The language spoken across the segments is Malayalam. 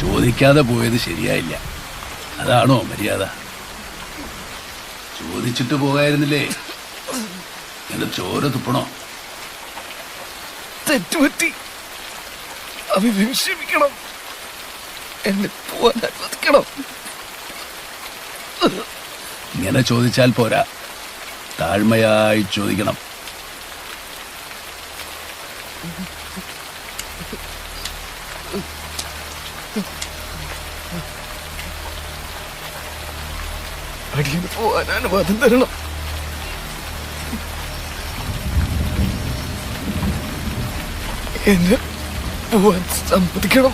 ചോദിക്കാതെ പോയത് ശരിയായില്ല. അതാണോ മര്യാദ? ചോദിച്ചിട്ട് പോകായിരുന്നില്ലേ? എന്റെ ചോര തുപ്പണോ? തെറ്റുപറ്റി, ക്ഷമിക്കണം. എന്നെ പോവാൻ അനുവദിക്കണം. ഇങ്ങനെ ചോദിച്ചാൽ പോരാ, താഴ്മയായി ചോദിക്കണം. അടിയന് പോവാൻ അനുവാദം തരണം. എന്നെ പോവാൻ സമ്മതിക്കണം.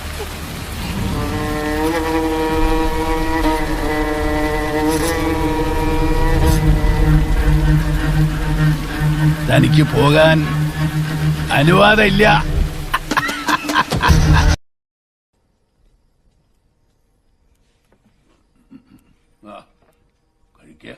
തനിക്ക് പോകാൻ അനുവാദമില്ല. കഴിക്ക.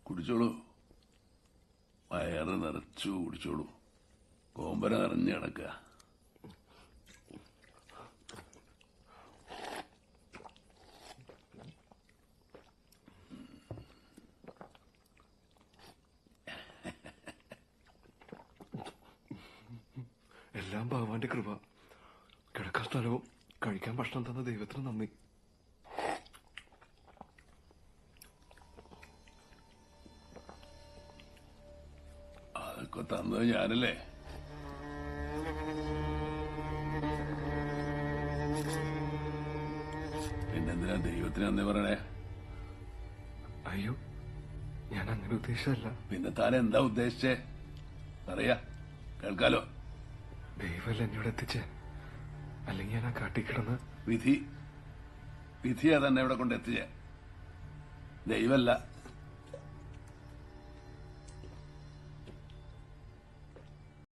കുടിച്ചോളൂ, വയറ് നിറച്ചു കുടിച്ചോളൂ. കോമ്പര നിറഞ്ഞു കിടക്കുക. എല്ലാം ഭഗവാന്റെ കൃപ. കിടക്കാൻ സ്ഥലവും കഴിക്കാൻ ഭക്ഷണം തന്ന ദൈവത്തിന് നന്ദി. അതൊക്കെ തന്നത് ഞാനല്ലേ? പിന്നെന്തിനാ ദൈവത്തിന് നന്ദി പറയണേ? അയ്യോ, ഞാൻ അങ്ങനെ ഉദ്ദേശിച്ചല്ല. പിന്നെ താൻ എന്താ ഉദ്ദേശിച്ചേ? പറയാ, കേൾക്കാലോ. ദൈവമല്ല എന്നോട് എത്തിച്ചേ, അല്ലെങ്കിൽ ഞാൻ ആ കാട്ടിക്കിടന്ന്. വിധിയാ തന്നെ ഇവിടെ കൊണ്ട് എത്തിച്ചേ, ദൈവല്ല.